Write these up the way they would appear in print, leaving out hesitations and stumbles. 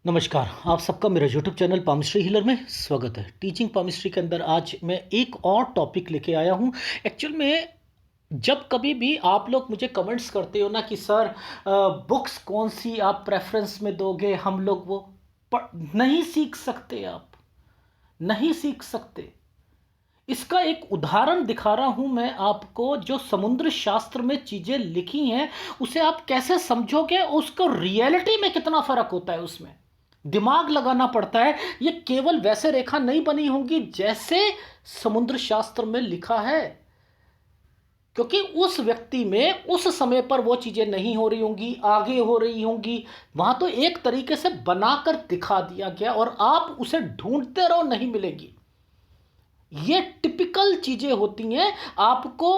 नमस्कार, आप सबका मेरे यूट्यूब चैनल पामिस्ट्री हीलर में स्वागत है। टीचिंग पामिस्ट्री के अंदर आज मैं एक और टॉपिक लेके आया हूँ। एक्चुअल में जब कभी भी आप लोग मुझे कमेंट्स करते हो ना कि सर बुक्स कौन सी आप प्रेफरेंस में दोगे, हम लोग वो नहीं सीख सकते, आप नहीं सीख सकते। इसका एक उदाहरण दिखा रहा हूं मैं आपको। जो समुद्र शास्त्र में चीज़ें लिखी हैं उसे आप कैसे समझोगे, उसको रियलिटी में कितना फर्क होता है, उसमें दिमाग लगाना पड़ता है। ये केवल वैसे रेखा नहीं बनी होंगी जैसे समुद्र शास्त्र में लिखा है, क्योंकि उस व्यक्ति में उस समय पर वो चीज़ें नहीं हो रही होंगी, आगे हो रही होंगी। वहां तो एक तरीके से बनाकर दिखा दिया गया और आप उसे ढूंढते रहो, नहीं मिलेगी। ये टिपिकल चीजें होती हैं। आपको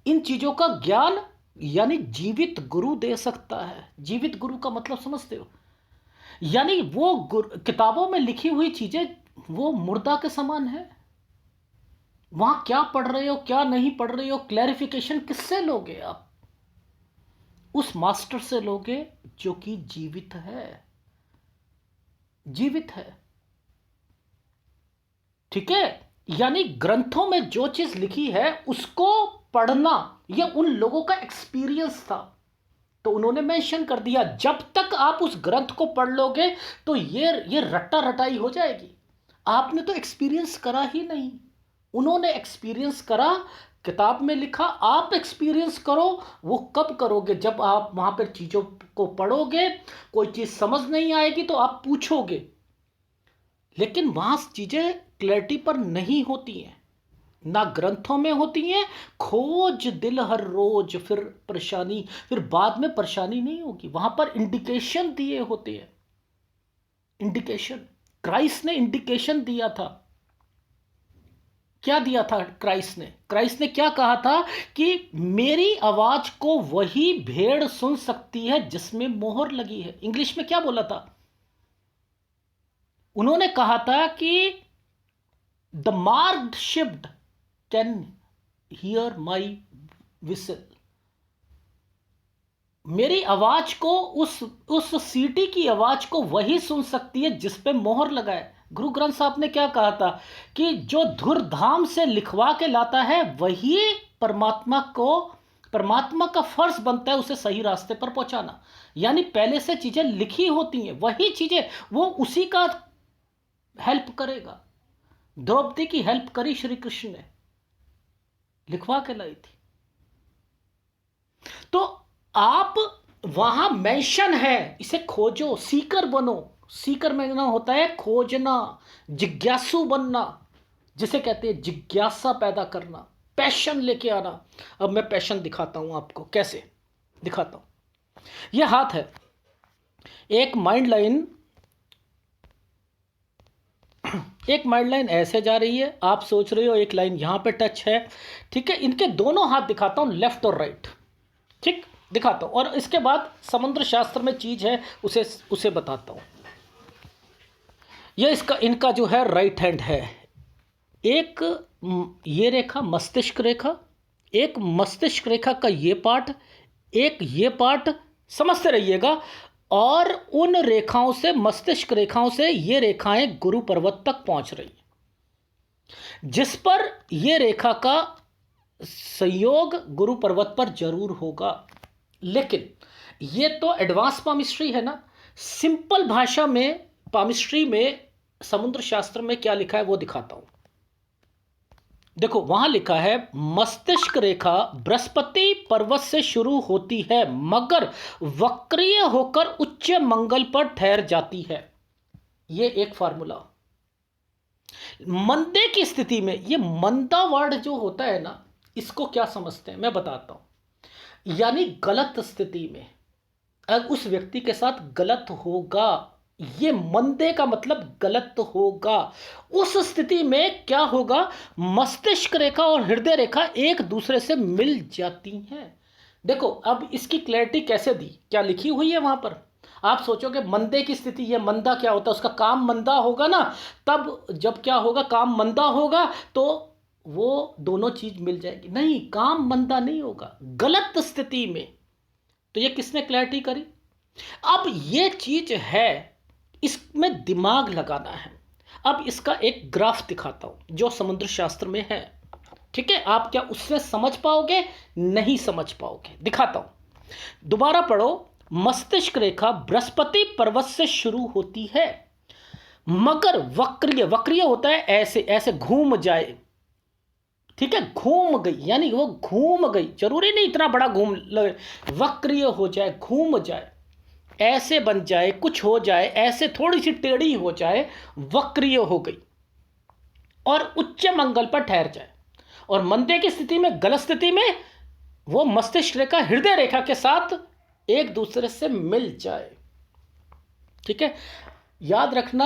इन चीजों का ज्ञान यानी जीवित गुरु दे सकता है। जीवित गुरु का मतलब समझते हो? यानी वो किताबों में लिखी हुई चीजें वो मुर्दा के समान है। वहां क्या पढ़ रहे हो, क्या नहीं पढ़ रहे हो, क्लैरिफिकेशन किससे लोगे आप? उस मास्टर से लोगे जो कि जीवित है। जीवित है, ठीक है। यानी ग्रंथों में जो चीज लिखी है उसको पढ़ना, यह उन लोगों का एक्सपीरियंस था, तो उन्होंने मेंशन कर दिया। जब तक आप उस ग्रंथ को पढ़ लोगे तो ये रट्टा रटाई हो जाएगी। आपने तो एक्सपीरियंस करा ही नहीं, उन्होंने एक्सपीरियंस करा, किताब में लिखा। आप एक्सपीरियंस करो। वो कब करोगे? जब आप वहां पर चीजों को पढ़ोगे, कोई चीज समझ नहीं आएगी तो आप पूछोगे, लेकिन वहां चीजें क्लैरिटी पर नहीं होती हैं, ना ग्रंथों में होती हैं। खोज दिल हर रोज, फिर परेशानी, फिर बाद में परेशानी नहीं होगी। वहां पर इंडिकेशन दिए होते हैं। इंडिकेशन, क्राइस्ट ने इंडिकेशन दिया था। क्या दिया था क्राइस्ट ने? क्राइस्ट ने क्या कहा था कि मेरी आवाज को वही भेड़ सुन सकती है जिसमें मोहर लगी है। इंग्लिश में क्या बोला था? उन्होंने कहा था कि the marked shipped can hear my whistle. मेरी आवाज को, उस सीटी की आवाज को वही सुन सकती है जिस पे मोहर लगाए। गुरु ग्रंथ साहब ने क्या कहा था कि जो धुरधाम से लिखवा के लाता है वही परमात्मा का फर्ज बनता है उसे सही रास्ते पर पहुंचाना। यानी पहले से चीजें लिखी होती हैं, वही चीजें वो उसी का हेल्प करेगा। द्रौपदी की हेल्प करी श्री कृष्ण ने, लिखवा के लाई थी। तो आप वहां मेंशन है, इसे खोजो, सीकर बनो। सीकर में ना होता है खोजना, जिज्ञासु बनना, जिसे कहते हैं जिज्ञासा पैदा करना, पैशन लेके आना। अब मैं पैशन दिखाता हूं आपको, कैसे दिखाता हूं। यह हाथ है, एक माइंड लाइन, एक माइंड लाइन ऐसे जा रही है, आप सोच रहे हो एक लाइन यहां पे टच है, ठीक है। इनके दोनों हाथ दिखाता हूं, लेफ्ट और राइट, ठीक, दिखाता हूं। और इसके बाद समुद्र शास्त्र में चीज है उसे उसे बताता हूं। यह इसका, इनका जो है राइट हैंड है। एक ये रेखा मस्तिष्क रेखा, एक मस्तिष्क रेखा का ये पार्ट, एक ये पार्ट, समझते रहिएगा। और उन रेखाओं से, मस्तिष्क रेखाओं से ये रेखाएं गुरु पर्वत तक पहुंच रही हैं, जिस पर ये रेखा का संयोग गुरु पर्वत पर जरूर होगा। लेकिन ये तो एडवांस पामिस्ट्री है ना। सिंपल भाषा में पामिस्ट्री में समुद्र शास्त्र में क्या लिखा है वो दिखाता हूं। देखो वहां लिखा है मस्तिष्क रेखा बृहस्पति पर्वत से शुरू होती है मगर वक्रीय होकर उच्च मंगल पर ठहर जाती है। यह एक फार्मूला। मंदे की स्थिति में, ये मंदा वर्ड जो होता है ना, इसको क्या समझते हैं मैं बताता हूं। यानी गलत स्थिति में, अगर उस व्यक्ति के साथ गलत होगा, ये मंदे का मतलब गलत होगा। उस स्थिति में क्या होगा, मस्तिष्क रेखा और हृदय रेखा एक दूसरे से मिल जाती हैं। देखो अब इसकी क्लैरिटी कैसे दी, क्या लिखी हुई है वहां पर। आप सोचोगे मंदे की स्थिति, ये मंदा क्या होता है, उसका काम मंदा होगा ना, तब जब क्या होगा, काम मंदा होगा तो वो दोनों चीज मिल जाएगी। नहीं, काम मंदा नहीं होगा, गलत स्थिति में। तो ये किसने क्लैरिटी करी? अब ये चीज है, इसमें दिमाग लगाना है। अब इसका एक ग्राफ दिखाता हूं जो समुद्र शास्त्र में है, ठीक है। आप क्या उससे समझ पाओगे? नहीं समझ पाओगे। दिखाता हूं, दोबारा पढ़ो। मस्तिष्क रेखा बृहस्पति पर्वत से शुरू होती है, मगर वक्रीय, वक्रीय होता है ऐसे ऐसे घूम जाए, ठीक है। घूम गई यानी वो घूम गई, जरूरी नहीं इतना बड़ा घूम लगे, वक्रीय हो जाए, घूम जाए, ऐसे बन जाए, कुछ हो जाए, ऐसे थोड़ी सी टेढ़ी हो जाए, वक्रीय हो गई और उच्च मंगल पर ठहर जाए। और मंदे की स्थिति में, गलत स्थिति में, वो मस्तिष्क रेखा हृदय रेखा के साथ एक दूसरे से मिल जाए, ठीक है। याद रखना,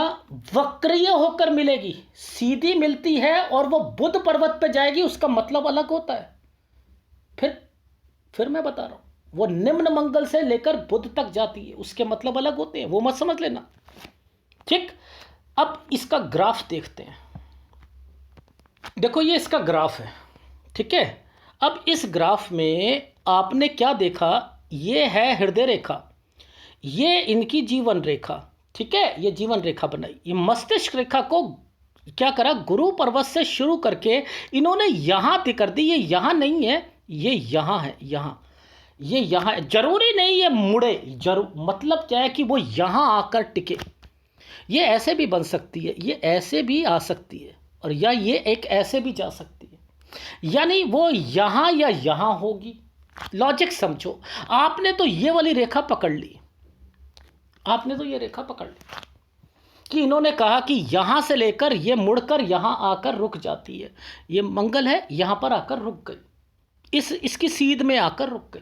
वक्रीय होकर मिलेगी, सीधी मिलती है और वो बुध पर्वत पे जाएगी, उसका मतलब अलग होता है। फिर मैं बता रहा हूं, वो निम्न मंगल से लेकर बुध तक जाती है, उसके मतलब अलग होते हैं, वो मत समझ लेना, ठीक। अब इसका ग्राफ देखते हैं। देखो ये इसका ग्राफ है, ठीक है। अब इस ग्राफ में आपने क्या देखा, ये है हृदय रेखा, ये इनकी जीवन रेखा, ठीक है। ये जीवन रेखा बनाई, ये मस्तिष्क रेखा को क्या करा, गुरु पर्वत से शुरू करके इन्होंने यहां तय कर दी। ये यहां नहीं है, ये यहां है, यहां, ये यहां है। जरूरी नहीं ये मुड़े, जरूर मतलब क्या है कि वो यहां आकर टिके। ये ऐसे भी बन सकती है, ये ऐसे भी आ सकती है, और या ये एक ऐसे भी जा सकती है, यानी वो यहां या यहां होगी। लॉजिक समझो, आपने तो ये वाली रेखा पकड़ ली, आपने तो ये रेखा पकड़ ली कि इन्होंने कहा कि यहां से लेकर ये मुड़कर यहां आकर रुक जाती है। ये मंगल है, यहां पर आकर रुक गई, इसकी सीध में आकर रुक गई,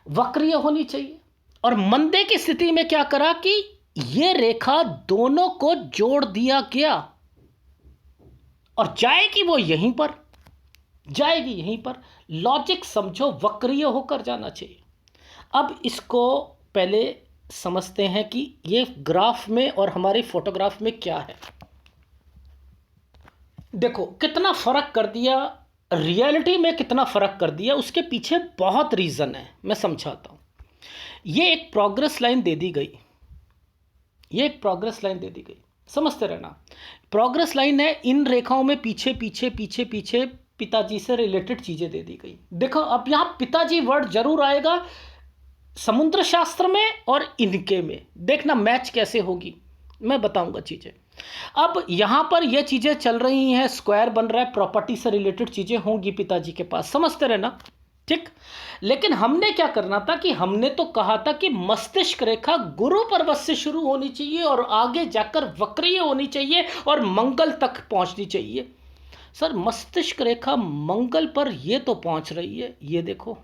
वक्रीय होनी चाहिए। और मंदे की स्थिति में क्या करा कि ये रेखा दोनों को जोड़ दिया गया और जाएगी वो यहीं पर, जाएगी यहीं पर। लॉजिक समझो, वक्रीय होकर जाना चाहिए। अब इसको पहले समझते हैं कि ये ग्राफ में और हमारी फोटोग्राफ में क्या है। देखो कितना फर्क कर दिया, रियलिटी में कितना फर्क कर दिया, उसके पीछे बहुत रीजन है, मैं समझाता हूं। ये एक प्रोग्रेस लाइन दे दी गई, ये एक प्रोग्रेस लाइन दे दी गई, समझते रहना। प्रोग्रेस लाइन है, इन रेखाओं में पीछे पीछे पीछे पीछे पिताजी से रिलेटेड चीजें दे दी गई। देखो अब यहां पिताजी वर्ड जरूर आएगा समुद्र शास्त्र में और इनके में, देखना मैच कैसे होगी, मैं बताऊंगा चीजें। अब यहां पर ये चीजें चल रही हैं, स्क्वायर बन रहा है, प्रॉपर्टी से रिलेटेड चीजें होंगी पिताजी के पास, समझते रहना, ठीक। लेकिन हमने क्या करना था कि हमने तो कहा था कि मस्तिष्क रेखा गुरु पर्वत से शुरू होनी चाहिए और आगे जाकर वक्रीय होनी चाहिए और मंगल तक पहुंचनी चाहिए। सर मस्तिष्क रेखा मंगल पर ये तो पहुंच रही है, ये देखो,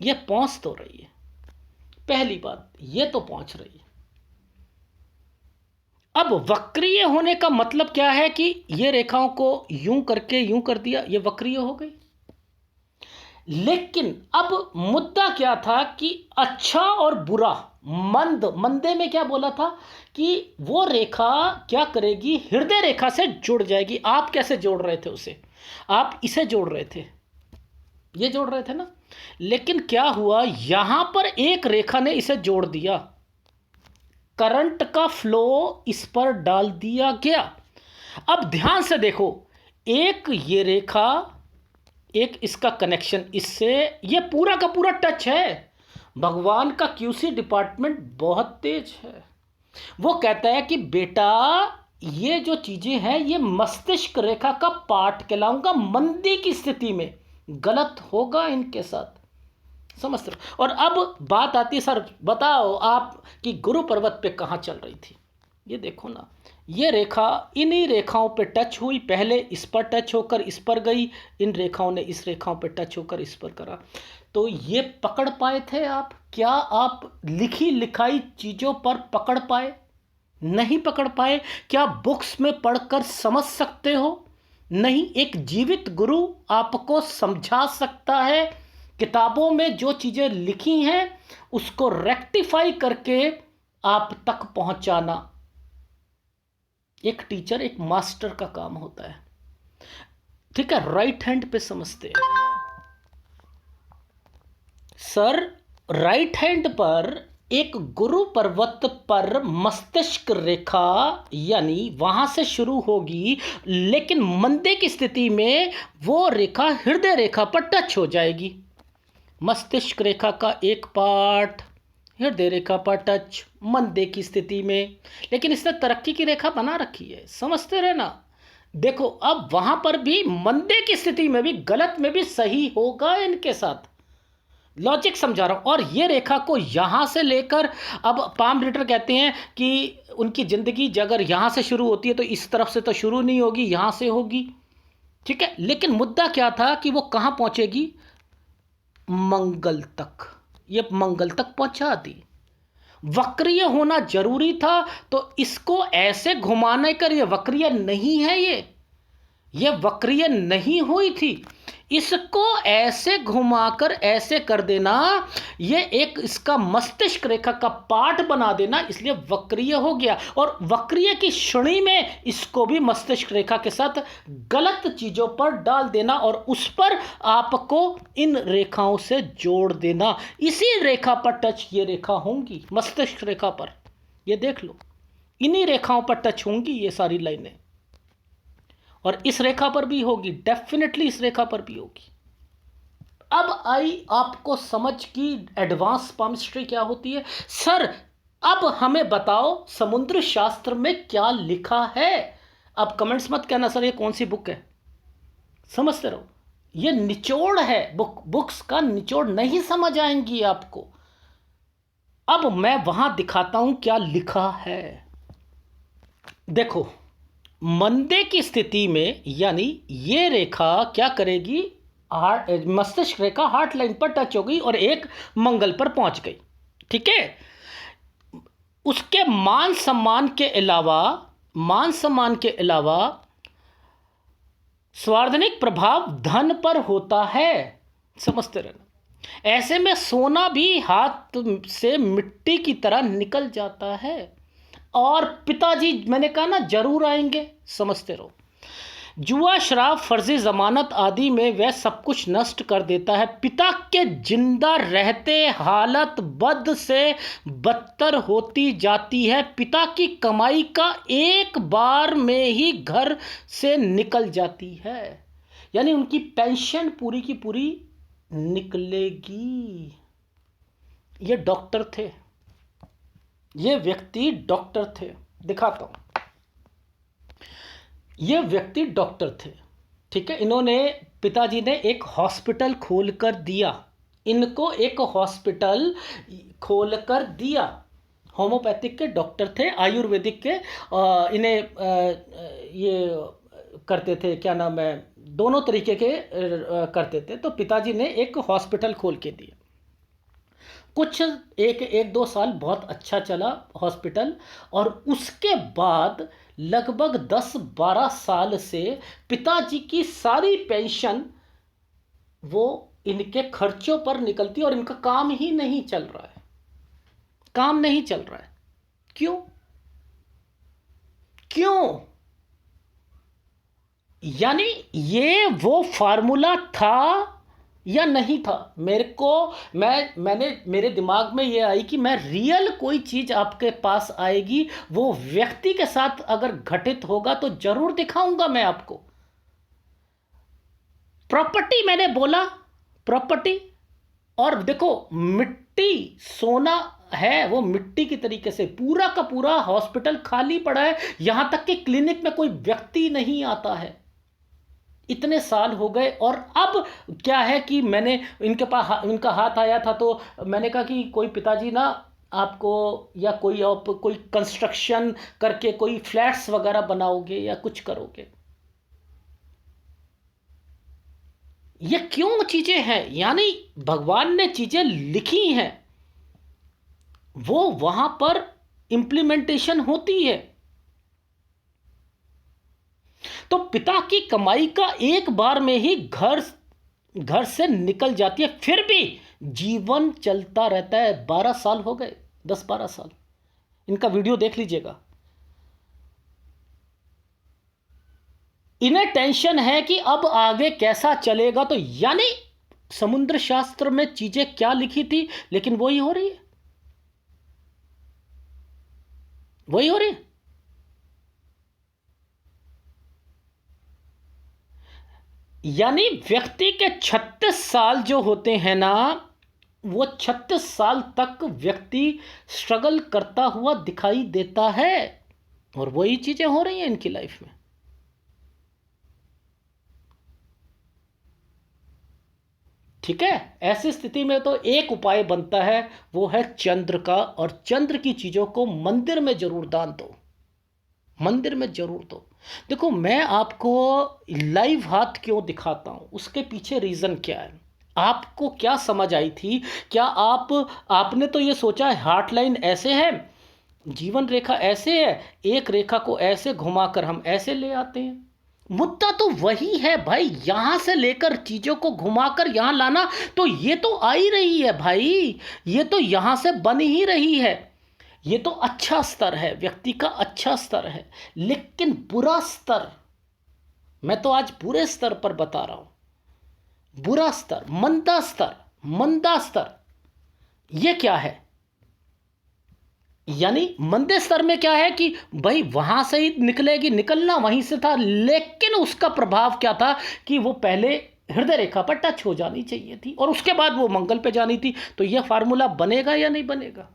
ये पहुंच तो रही है, पहली बात ये तो पहुंच रही है। अब वक्रीय होने का मतलब क्या है कि ये रेखाओं को यूं करके यूं कर दिया, ये वक्रीय हो गई। लेकिन अब मुद्दा क्या था कि अच्छा और बुरा, मंद, मंदे में क्या बोला था कि वो रेखा क्या करेगी, हृदय रेखा से जुड़ जाएगी। आप कैसे जोड़ रहे थे उसे, आप इसे जोड़ रहे थे, ये जोड़ रहे थे ना। लेकिन क्या हुआ, यहां पर एक रेखा ने इसे जोड़ दिया, करंट का फ्लो इस पर डाल दिया गया। अब ध्यान से देखो, एक ये रेखा, एक इसका कनेक्शन इससे, ये पूरा का पूरा टच है। भगवान का क्यूसी डिपार्टमेंट बहुत तेज है, वो कहता है कि बेटा ये जो चीजें हैं ये मस्तिष्क रेखा का पार्ट कहलाऊंगा, मंदी की स्थिति में गलत होगा इनके साथ, समझ रहे हो। और अब बात आती है, सर बताओ आप कि गुरु पर्वत पे कहाँ चल रही थी। ये देखो ना, ये रेखा इन्हीं रेखाओं पे टच हुई, पहले इस पर टच होकर इस पर गई, इन रेखाओं ने इस रेखाओं पे टच होकर इस पर करा। तो ये पकड़ पाए थे आप? क्या आप लिखी लिखाई चीज़ों पर पकड़ पाए? नहीं पकड़ पाए। क्या बुक्स में पढ़कर समझ सकते हो? नहीं। एक जीवित गुरु आपको समझा सकता है। किताबों में जो चीज़ें लिखी हैं उसको रेक्टिफाई करके आप तक पहुंचाना एक टीचर, एक मास्टर का काम होता है, ठीक है। राइट हैंड पे समझते हैं सर, राइट हैंड पर एक गुरु पर्वत पर मस्तिष्क रेखा यानी वहां से शुरू होगी, लेकिन मंदे की स्थिति में वो रेखा हृदय रेखा पर टच हो जाएगी। मस्तिष्क रेखा का एक पार्ट हृदय रेखा पर टच मंदे की स्थिति में, लेकिन इसने तरक्की की रेखा बना रखी है, समझते रहना। देखो अब वहां पर भी मंदे की स्थिति में भी, गलत में भी सही होगा इनके साथ, लॉजिक समझा रहा हूं। और ये रेखा को यहां से लेकर, अब पाम रीडर कहते हैं कि उनकी जिंदगी अगर यहां से शुरू होती है तो इस तरफ से तो शुरू नहीं होगी, यहां से होगी, ठीक है। लेकिन मुद्दा क्या था कि वो कहां पहुंचेगी, मंगल तक। ये मंगल तक पहुंचा दी। वक्रीय होना जरूरी था, तो इसको ऐसे घुमाने कर, ये वक्रीय नहीं है, ये वक्रीय नहीं हुई थी, इसको ऐसे घुमाकर ऐसे कर देना, ये एक इसका मस्तिष्क रेखा का पार्ट बना देना, इसलिए वक्रीय हो गया। और वक्रीय की श्रेणी में इसको भी मस्तिष्क रेखा के साथ गलत चीजों पर डाल देना और उस पर आपको इन रेखाओं से जोड़ देना। इसी रेखा पर टच ये रेखा होंगी, मस्तिष्क रेखा पर, ये देख लो, इन्हीं रेखाओं पर टच होंगी ये सारी लाइनें, और इस रेखा पर भी होगी, डेफिनेटली इस रेखा पर भी होगी। अब आई आपको समझ की एडवांस पामिस्ट्री क्या होती है। सर अब हमें बताओ समुद्र शास्त्र में क्या लिखा है। अब कमेंट्स मत कहना सर ये कौन सी बुक है, समझते रहो, ये निचोड़ है, बुक्स का निचोड़ नहीं समझ आएंगी आपको। अब मैं वहां दिखाता हूं क्या लिखा है। देखो मंदे की स्थिति में यानी ये रेखा क्या करेगी, मस्तिष्क रेखा हार्ट लाइन पर टच हो गई और एक मंगल पर पहुंच गई, ठीक है। उसके मान सम्मान के अलावा स्वार्धनिक प्रभाव धन पर होता है, समझते रहना। ऐसे में सोना भी हाथ से मिट्टी की तरह निकल जाता है, और पिताजी मैंने कहा ना जरूर आएंगे, समझते रहो। जुआ, शराब, फर्जी जमानत आदि में वह सब कुछ नष्ट कर देता है। पिता के जिंदा रहते हालत बद से बदतर होती जाती है। पिता की कमाई का एक बार में ही घर से निकल जाती है, यानी उनकी पेंशन पूरी की पूरी निकलेगी। ये डॉक्टर थे, ये व्यक्ति डॉक्टर थे, दिखाता हूं। ये व्यक्ति डॉक्टर थे, ठीक है। इन्होंने, पिताजी ने एक हॉस्पिटल खोल कर दिया, इनको एक हॉस्पिटल खोल कर दिया। होम्योपैथिक के डॉक्टर थे, आयुर्वेदिक के, इन्हें ये करते थे, क्या नाम है, दोनों तरीके के करते थे। तो पिताजी ने एक हॉस्पिटल खोल के दिया। कुछ एक दो साल बहुत अच्छा चला हॉस्पिटल, और उसके बाद लगभग 10-12 साल से पिताजी की सारी पेंशन वो इनके खर्चों पर निकलती, और इनका काम ही नहीं चल रहा है, काम नहीं चल रहा है। क्यों क्यों यानी ये वो फार्मूला था या नहीं था। मैंने मेरे दिमाग में ये आई कि मैं रियल कोई चीज आपके पास आएगी, वो व्यक्ति के साथ अगर घटित होगा तो जरूर दिखाऊंगा मैं आपको। प्रॉपर्टी मैंने बोला, प्रॉपर्टी, और देखो मिट्टी, सोना है वो मिट्टी की तरीके से, पूरा का पूरा हॉस्पिटल खाली पड़ा है, यहां तक कि क्लिनिक में कोई व्यक्ति नहीं आता है, इतने साल हो गए। और अब क्या है कि मैंने इनके पास, इनका हाथ आया था, तो मैंने कहा कि कोई पिताजी ना आपको, या कोई आप कोई कंस्ट्रक्शन करके कोई फ्लैट्स वगैरह बनाओगे या कुछ करोगे। ये क्यों चीजें हैं, यानी भगवान ने चीजें लिखी हैं, वो वहां पर इंप्लीमेंटेशन होती है। तो पिता की कमाई का एक बार में ही घर से निकल जाती है, फिर भी जीवन चलता रहता है। 12 साल हो गए, 10-12 साल, इनका वीडियो देख लीजिएगा। इन्हें टेंशन है कि अब आगे कैसा चलेगा। तो यानी समुद्र शास्त्र में चीजें क्या लिखी थी, लेकिन वही हो रही है। वही हो रही है। यानी व्यक्ति के 36 साल जो होते हैं ना, वो 36 साल तक व्यक्ति स्ट्रगल करता हुआ दिखाई देता है, और वही चीजें हो रही हैं इनकी लाइफ में। ठीक है। ऐसी स्थिति में तो एक उपाय बनता है, वो है चंद्र का, और चंद्र की चीजों को मंदिर में जरूर दान दो, मंदिर में जरूर दो। देखो, मैं आपको लाइव हाथ क्यों दिखाता हूं, उसके पीछे रीजन क्या है, आपको क्या समझ आई थी? क्या आपने तो ये सोचा है हार्ट लाइन ऐसे है, जीवन रेखा ऐसे है, एक रेखा को ऐसे घुमाकर हम ऐसे ले आते हैं। मुद्दा तो वही है भाई, यहां से लेकर चीजों को घुमाकर यहां लाना, तो ये तो आ ही रही है भाई, ये तो यहां से बन ही रही है। ये तो अच्छा स्तर है, व्यक्ति का अच्छा स्तर है, लेकिन बुरा स्तर, मैं तो आज बुरे स्तर पर बता रहा हूं। बुरा स्तर, मंदा स्तर, मंदा स्तर, ये क्या है? यानी मंदे स्तर में क्या है कि भाई वहां से ही निकलेगी, निकलना वहीं से था, लेकिन उसका प्रभाव क्या था कि वो पहले हृदय रेखा पर टच हो जानी चाहिए थी, और उसके बाद वो मंगल पे जानी थी। तो यह फार्मूला बनेगा या नहीं बनेगा?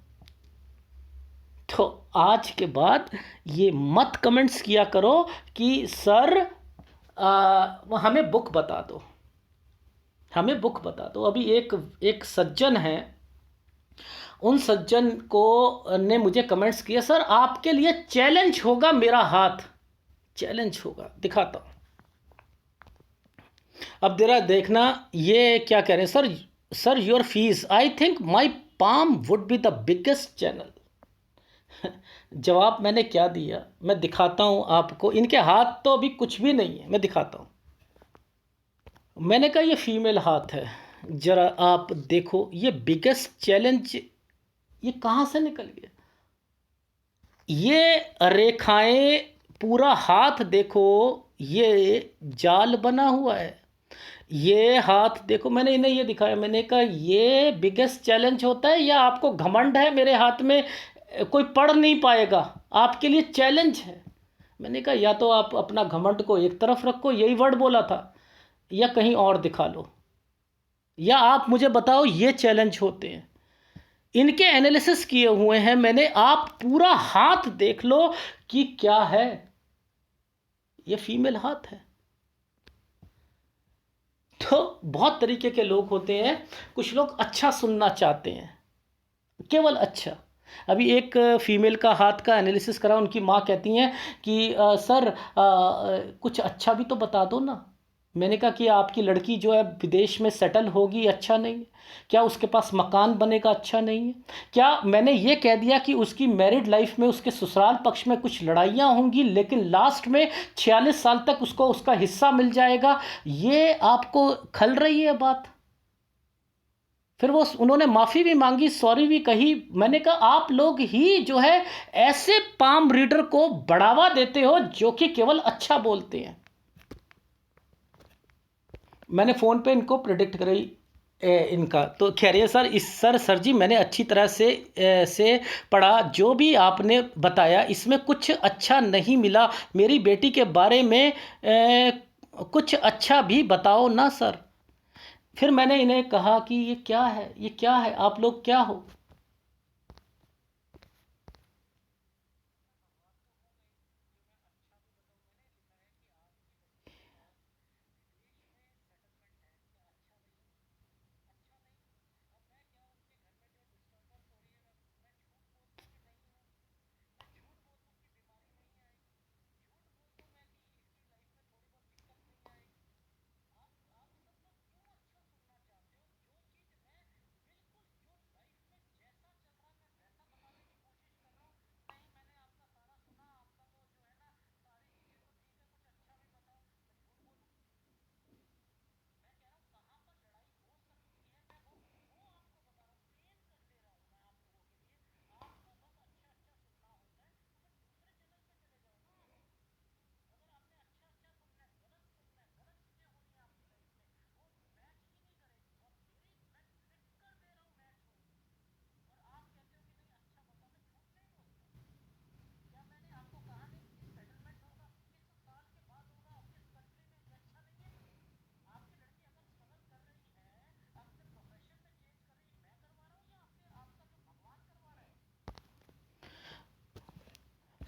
तो आज के बाद ये मत कमेंट्स किया करो कि सर हमें बुक बता दो, हमें बुक बता दो। अभी एक एक सज्जन है, उन सज्जन को ने मुझे कमेंट्स किया, सर आपके लिए चैलेंज होगा मेरा हाथ, चैलेंज होगा, दिखाता हूं। अब जरा देखना ये क्या कह रहे हैं, sir sir your fees, I think my palm would be the biggest channel. जवाब मैंने क्या दिया, मैं दिखाता हूं आपको। इनके हाथ तो अभी कुछ भी नहीं है, मैं दिखाता हूं। मैंने कहा ये फीमेल हाथ है, जरा आप देखो, ये बिगेस्ट चैलेंज ये कहां से निकल गया। ये रेखाएं, पूरा हाथ देखो, ये जाल बना हुआ है। ये हाथ देखो, मैंने इन्हें ये दिखाया, मैंने कहा ये बिगेस्ट चैलेंज होता है, या आपको घमंड है मेरे हाथ में कोई पढ़ नहीं पाएगा, आपके लिए चैलेंज है। मैंने कहा या तो आप अपना घमंड को एक तरफ रखो, यही वर्ड बोला था, या कहीं और दिखा लो, या आप मुझे बताओ ये चैलेंज होते हैं। इनके एनालिसिस किए हुए हैं मैंने, आप पूरा हाथ देख लो कि क्या है। ये फीमेल हाथ है। तो बहुत तरीके के लोग होते हैं, कुछ लोग अच्छा सुनना चाहते हैं, केवल अच्छा। अभी एक फीमेल का हाथ का एनालिसिस करा, उनकी माँ कहती हैं कि सर कुछ अच्छा भी तो बता दो ना। मैंने कहा कि आपकी लड़की जो है विदेश में सेटल होगी, अच्छा नहीं है क्या? उसके पास मकान बनेगा, अच्छा नहीं है क्या? मैंने ये कह दिया कि उसकी मैरिड लाइफ में उसके ससुराल पक्ष में कुछ लड़ाइयाँ होंगी, लेकिन लास्ट में 46 साल तक उसको उसका हिस्सा मिल जाएगा, ये आपको खल रही है बात? फिर वो उन्होंने माफ़ी भी मांगी, सॉरी भी कही। मैंने कहा आप लोग ही जो है ऐसे पाम रीडर को बढ़ावा देते हो जो कि केवल अच्छा बोलते हैं। मैंने फ़ोन पे इनको प्रिडिक्ट करी इनका, तो कह रही है सर इस सर जी मैंने अच्छी तरह से पढ़ा, जो भी आपने बताया इसमें कुछ अच्छा नहीं मिला, मेरी बेटी के बारे में कुछ अच्छा भी बताओ ना सर। फिर मैंने इन्हें कहा कि ये क्या है, ये क्या है, आप लोग क्या हो?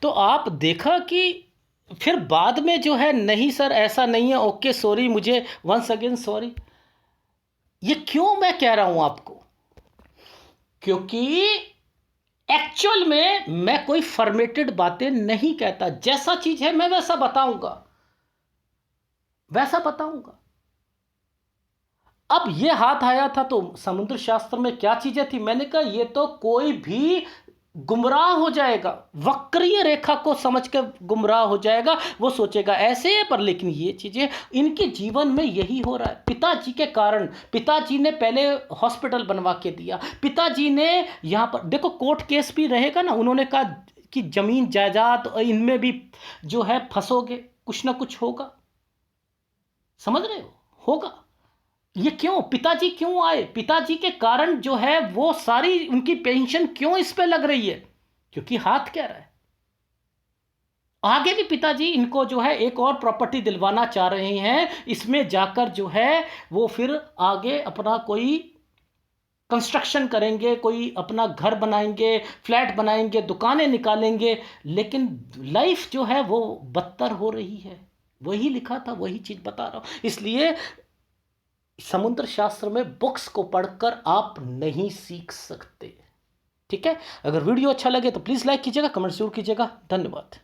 तो आप देखा कि फिर बाद में जो है, नहीं सर ऐसा नहीं है, ओके सॉरी, मुझे वंस अगेन सॉरी। ये क्यों मैं कह रहा हूं आपको? क्योंकि एक्चुअल में मैं कोई फॉर्मेटेड बातें नहीं कहता, जैसा चीज है मैं वैसा बताऊंगा, वैसा बताऊंगा। अब ये हाथ आया था तो समुद्र शास्त्र में क्या चीजें थी, मैंने कहा ये तो कोई भी गुमराह हो जाएगा, वक्रीय रेखा को समझ के गुमराह हो जाएगा, वो सोचेगा ऐसे है, पर लेकिन ये चीजें इनके जीवन में यही हो रहा है। पिताजी के कारण, पिताजी ने पहले हॉस्पिटल बनवा के दिया, पिताजी ने यहाँ पर देखो कोर्ट केस भी रहेगा ना, उन्होंने कहा कि जमीन जायदाद इनमें भी जो है फंसोगे, कुछ ना कुछ होगा, समझ रहे हो, होगा। ये क्यों, पिताजी क्यों आए, पिताजी के कारण जो है वो सारी उनकी पेंशन क्यों इस पे लग रही है, क्योंकि हाथ कह रहा है। आगे भी पिताजी इनको जो है एक और प्रॉपर्टी दिलवाना चाह रहे हैं, इसमें जाकर जो है वो फिर आगे अपना कोई कंस्ट्रक्शन करेंगे, कोई अपना घर बनाएंगे, फ्लैट बनाएंगे, दुकानें निकालेंगे, लेकिन लाइफ जो है वो बदतर हो रही है। वही लिखा था, वही चीज बता रहा हूं। इसलिए समुद्र शास्त्र में बुक्स को पढ़कर आप नहीं सीख सकते। ठीक है, अगर वीडियो अच्छा लगे तो प्लीज़ लाइक कीजिएगा, कमेंट जरूर कीजिएगा। धन्यवाद।